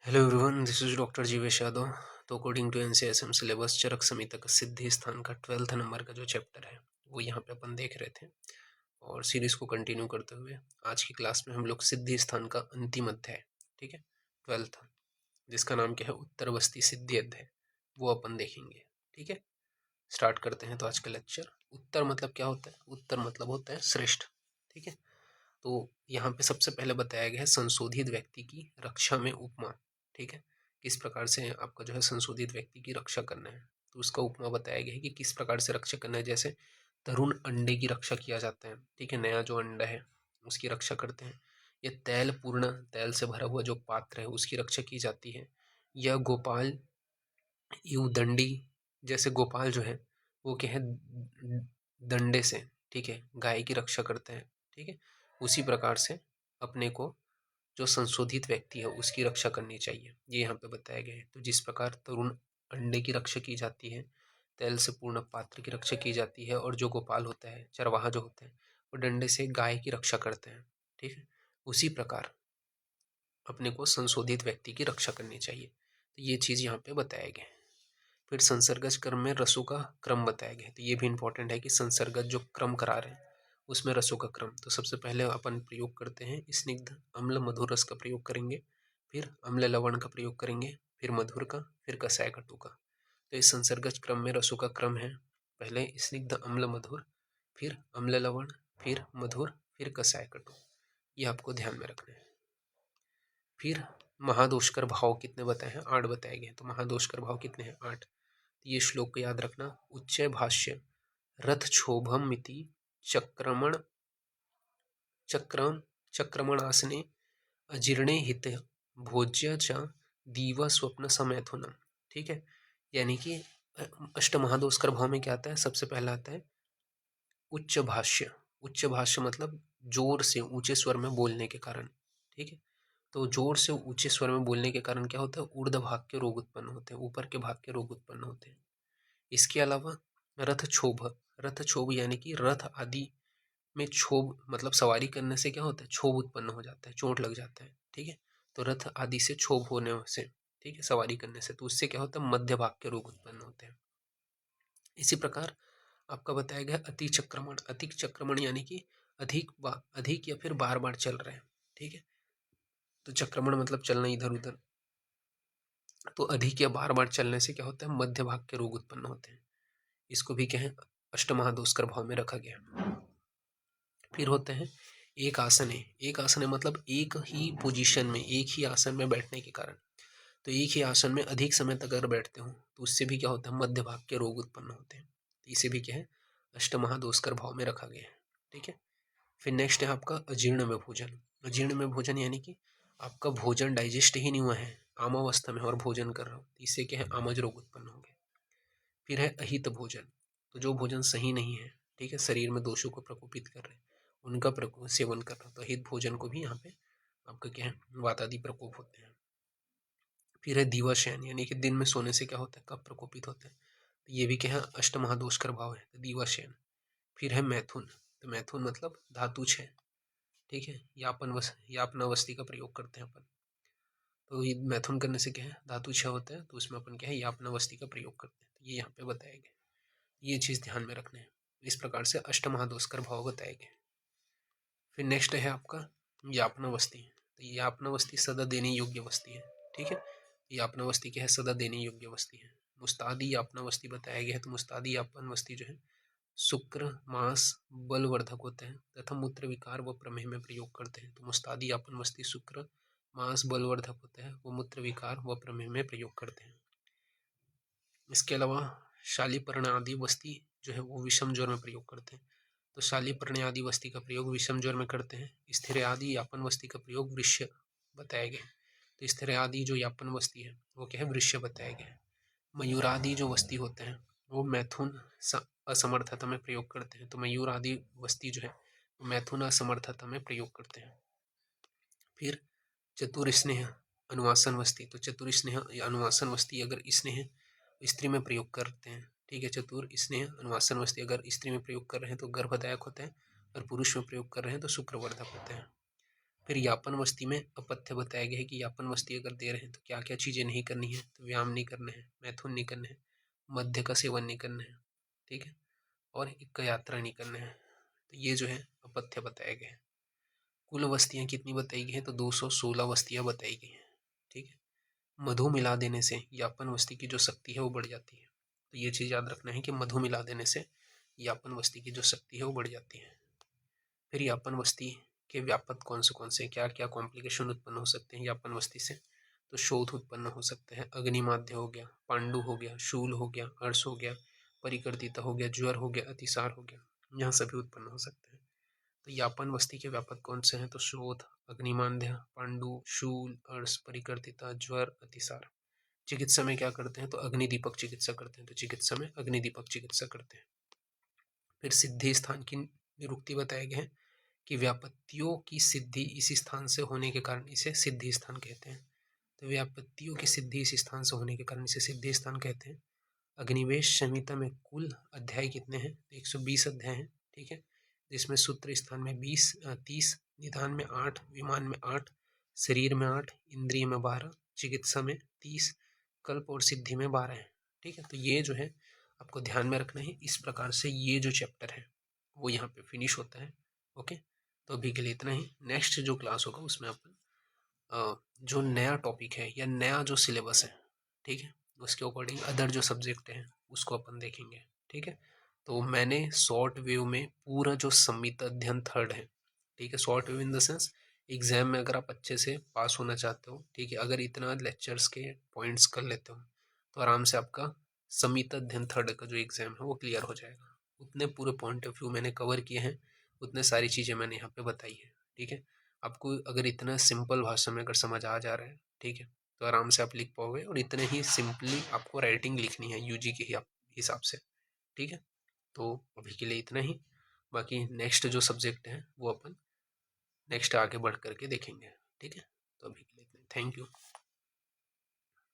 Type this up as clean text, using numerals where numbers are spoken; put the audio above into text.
Hello everyone, this is doctor Jivesh Yadav. तो according to NCSM syllabus Charak समिति का सिद्धि स्थान का 12th नंबर का जो चैप्टर है वो यहाँ पे अपन देख रहे थे। और सीरीज को कंटिन्यू करते हुए आज की क्लास में हम लोग सिद्धि स्थान का अंतिम अध्याय, ठीक है, 12th, जिसका नाम क्या है, उत्तर बस्ती सिद्धि अध्याय, वो अपन देखेंगे। ठीक है, स्टार्ट करते हैं। तो आज का लेक्चर, उत्तर मतलब क्या होता है? उत्तर मतलब होता है श्रेष्ठ। ठीक है, तो यहाँ पे सबसे पहले बताया गया है संशोधित व्यक्ति की रक्षा में उपमा। ठीक है, किस प्रकार से आपका जो है संशोधित व्यक्ति की रक्षा करना है, तो उसका उपमा बताया गया है कि किस प्रकार से रक्षा करना है। जैसे तरुण अंडे की रक्षा किया जाता है, ठीक है, नया जो अंडा है उसकी रक्षा करते हैं। या तैल पूर्ण, तैल से भरा हुआ जो पात्र है उसकी रक्षा की जाती है। या गोपाल यू दंडी, जैसे गोपाल जो है वो क्या है, डंडे से, ठीक है, गाय की रक्षा करते हैं। ठीक है, उसी प्रकार से अपने को जो संशोधित व्यक्ति है उसकी रक्षा करनी चाहिए, ये यहाँ पे बताया गया है। तो जिस प्रकार तरुण अंडे की रक्षा की जाती है, तेल से पूर्ण पात्र की रक्षा की जाती है, और जो गोपाल होता है, चरवाहा जो होते हैं, वो डंडे से गाय की रक्षा करते हैं। ठीक है, उसी प्रकार अपने को संशोधित व्यक्ति की रक्षा करनी चाहिए। तो ये चीज़ यहाँ पे बताया गया है। फिर संसर्गज क्रम में रसों का क्रम बताया गया है। तो ये भी इंपॉर्टेंट है कि संसर्गज जो क्रम करा रहे हैं उसमें रसों का क्रम। तो सबसे पहले अपन प्रयोग करते हैं स्निग्ध अम्ल मधुर रस का प्रयोग करेंगे, फिर अम्ल लवण का प्रयोग करेंगे, फिर मधुर का, फिर कसाय कटु का। तो इस संसर्गज क्रम में रसों का क्रम है, पहले स्निग्ध अम्ल मधुर, फिर अम्ल लवण, फिर मधुर, फिर कसाय कटु। ये आपको ध्यान में रखना है। फिर महादोषकर भाव कितने बताए हैं? 8 बताए गए हैं। तो महादोषकर भाव कितने हैं? 8। ये श्लोक को याद रखना। उच्चय भाष्य रथ क्षोभम मिति चक्रमण चक्रम चक्रमणासने अजीर्णे हित भोज्य च दीव स्वप्न समैथुनम। ठीक है, यानी कि अष्टमहादोषकर भाव में क्या आता है? सबसे पहला आता है उच्च भाष्य। उच्च भाष्य मतलब जोर से ऊंचे स्वर में बोलने के कारण। ठीक है, तो जोर से ऊंचे स्वर में बोलने के कारण क्या होता है? ऊर्ध्व भाग के रोग उत्पन्न होते हैं, ऊपर के भाग के रोग उत्पन्न होते हैं। इसके अलावा रथ क्षोभ, रथ क्षोभ यानी कि रथ आदि में क्षोभ मतलब सवारी करने से क्या होता है? क्षोभ उत्पन्न हो जाता है, चोट लग जाता है। ठीक है, तो रथ आदि से क्षोभ होने से, ठीक है, सवारी करने से, तो उससे क्या होता है? मध्य भाग के रोग उत्पन्न होते हैं। इसी प्रकार आपका बताया गया अति चक्रमण। अति चक्रमण यानी कि अधिक या फिर बार बार चल रहे हैं। ठीक है, तो चक्रमण मतलब चलना इधर उधर। तो अधिक या बार बार चलने से क्या होता है? मध्य भाग के रोग उत्पन्न होते हैं। इसको भी क्या है? अष्टमहादोषकर भाव में रखा गया। फिर होते हैं एक आसन है। एक आसन है मतलब एक ही पोजीशन में, एक ही आसन में बैठने के कारण। तो एक ही आसन में अधिक समय तक अगर बैठते हो तो उससे भी क्या होता है? मध्य भाग के रोग उत्पन्न होते हैं। तो इसे भी क्या है? अष्टमहादोषकर भाव में रखा गया है। ठीक है, फिर नेक्स्ट है आपका अजीर्ण में भोजन। अजीर्ण में भोजन यानी कि आपका भोजन डाइजेस्ट ही नहीं हुआ है, आमावस्था में और भोजन कर रहा हो, तो इससे क्या है? आमज रोग उत्पन्न होंगे। फिर है अहित भोजन। तो जो भोजन सही नहीं है, ठीक है, शरीर में दोषों को प्रकोपित कर रहे हैं, उनका सेवन कर रहा हो, तो अहित भोजन को भी यहाँ पे आपका क्या है? वातादि प्रकोप होते हैं। फिर है दीवाशयन, यानी कि दिन में सोने से क्या होता है? कफ प्रकोपित होते हैं, तो ये भी क्या है? अष्टमहादोषकर भाव है, दीवाशयन। फिर है मैथुन। तो मैथुन मतलब धातु छय। ठीक है, यापनावस्ती का प्रयोग करते हैं अपन। तो ये मैथुन करने से क्या है? धातु छय होता है, तो उसमें अपन क्या है? यापनावस्ती का प्रयोग करते हैं। तो ये यहाँ पे बताया गया, ये चीज़ ध्यान में रखना है। इस प्रकार से अष्टमहादोषकर भाव बताए गए। फिर नेक्स्ट है आपका यापनावस्ती। तो यापनावस्ती सदा देने योग्य वस्ती है। ठीक है, यापनावस्ती क्या है? सदा देने योग्य वस्ती है। मुस्तादी यापनावस्ती बताया गया है। तो मुस्तादी यापनावस्ती जो है शुक्र मांस बलवर्धक होते हैं तथा मूत्र विकार व प्रमेह में प्रयोग करते हैं। तो मुस्तादी यापनावस्ती शुक्र मांस बलवर्धक होते हैं, वो मूत्र विकार व प्रमेह में प्रयोग करते हैं। इसके अलावा शालीपर्ण आदि वस्ती जो है वो विषम ज्वर में प्रयोग करते हैं। तो शालीपर्ण आदि वस्ती का प्रयोग विषम ज्वर में करते हैं। स्थिर आदि यापन वस्ती का प्रयोग वृश्य बताया गया। तो स्थिर आदि जो यापन वस्ती है वो क्या है? वृश्य बताया गया। मयूरादि जो वस्ती होते हैं वो मैथुन असमर्थता में प्रयोग करते हैं। तो मयूर आदि वस्ती जो है वो मैथुन असमर्थता में प्रयोग करते हैं। फिर चतुर स्नेह अनुवासन वस्ती। तो चतुर स्नेह या अनुवासन वस्ती अगर स्नेह स्त्री में प्रयोग करते हैं, ठीक है, चतुर स्नेह अनुवासन वस्ती अगर स्त्री में प्रयोग कर रहे हैं तो गर्भदायक होते हैं, और पुरुष में प्रयोग कर रहे हैं तो शुक्रवर्धक होते हैं। फिर यापन वस्ती में अपथ्य बताया गया है कि यापन वस्ती अगर दे रहे हैं तो क्या क्या चीज़ें नहीं करनी है, तो व्यायाम नहीं करना है, मैथुन नहीं करना है, मद्य का सेवन नहीं करना है, ठीक है, और एक यात्रा नहीं करना है। तो ये जो है अपथ्य बताया गया है। कुल वस्तियाँ कितनी बताई गई हैं, तो 216 वस्तियाँ बताई गई हैं, ठीक है। मधु मिला देने से यापन वस्ती की जो शक्ति है वो बढ़ जाती है। तो ये चीज़ याद रखना है कि मधु मिला देने से यापन वस्ती की जो शक्ति है वो बढ़ जाती है। फिर यापन वस्ती के व्यापक कौन से क्या क्या कॉम्प्लिकेशन उत्पन्न हो सकते हैं यापन वस्ती से, तो शोथ उत्पन्न हो सकते हैं, अग्निमाद्य हो गया, पांडु हो गया, शूल हो गया, अर्श हो गया, परिकर्तिता हो गया, ज्वर हो गया, अतिसार हो गया, यहाँ सभी उत्पन्न हो सकते हैं। तो यापन वस्ती के व्यापक कौन से हैं, तो शोथ, अग्निमांद्य, पांडु, शूल, अर्श, परिकर्तिता, ज्वर, अतिसार। चिकित्सा में क्या करते हैं, तो अग्निदीपक चिकित्सा करते हैं, तो चिकित्सा में अग्निदीपक चिकित्सा करते हैं। फिर सिद्धि स्थान की निरुक्ति बताया गया है कि व्यापत्तियों की सिद्धि इस स्थान से होने के कारण इसे सिद्धि स्थान कहते हैं। तो व्यापत्तियों की सिद्धि इस स्थान से होने के कारण इसे सिद्धि स्थान कहते हैं। अग्निवेश संहिता में कुल अध्याय कितने हैं, 120 अध्याय हैं, ठीक है, जिसमें सूत्र स्थान में 30, निदान में 8, विमान में 8, शरीर में 8, इंद्रिय में 12, चिकित्सा में 30, कल्प और सिद्धि में 12 है, ठीक है। तो ये जो है आपको ध्यान में रखना है। इस प्रकार से ये जो चैप्टर है वो यहाँ पे फिनिश होता है। ओके, तो अभी के लिए इतना ही। नेक्स्ट जो क्लास होगा उसमें अपन जो नया टॉपिक है या नया जो सिलेबस है, ठीक है, उसके अकॉर्डिंग अदर जो सब्जेक्ट हैं उसको अपन देखेंगे, ठीक है। तो मैंने शॉर्ट वेव में पूरा जो संमित अध्ययन थर्ड है, ठीक है, short wave in the sense exam में अगर आप अच्छे से पास होना चाहते हो, ठीक है, अगर इतना लेक्चर्स के पॉइंट्स कर लेते हो तो आराम से आपका संमित अध्ययन थर्ड का जो एग्जाम है वो क्लियर हो जाएगा। उतने पूरे पॉइंट ऑफ व्यू मैंने कवर किए हैं, उतने सारी चीज़ें मैंने यहाँ पे बताई है, ठीक है। आपको अगर इतना सिंपल भाषा में अगर समझ आ जा रहा है, ठीक है, तो आराम से आप लिख पाओगे, और इतने ही सिंपली आपको राइटिंग लिखनी है यूजी के हिसाब से, ठीक है। तो अभी के लिए इतना ही। बाकी नेक्स्ट जो सब्जेक्ट है वो अपन नेक्स्ट आगे बढ़ करके देखेंगे, ठीक है। तो अभी के लिए इतना ही। Thank you.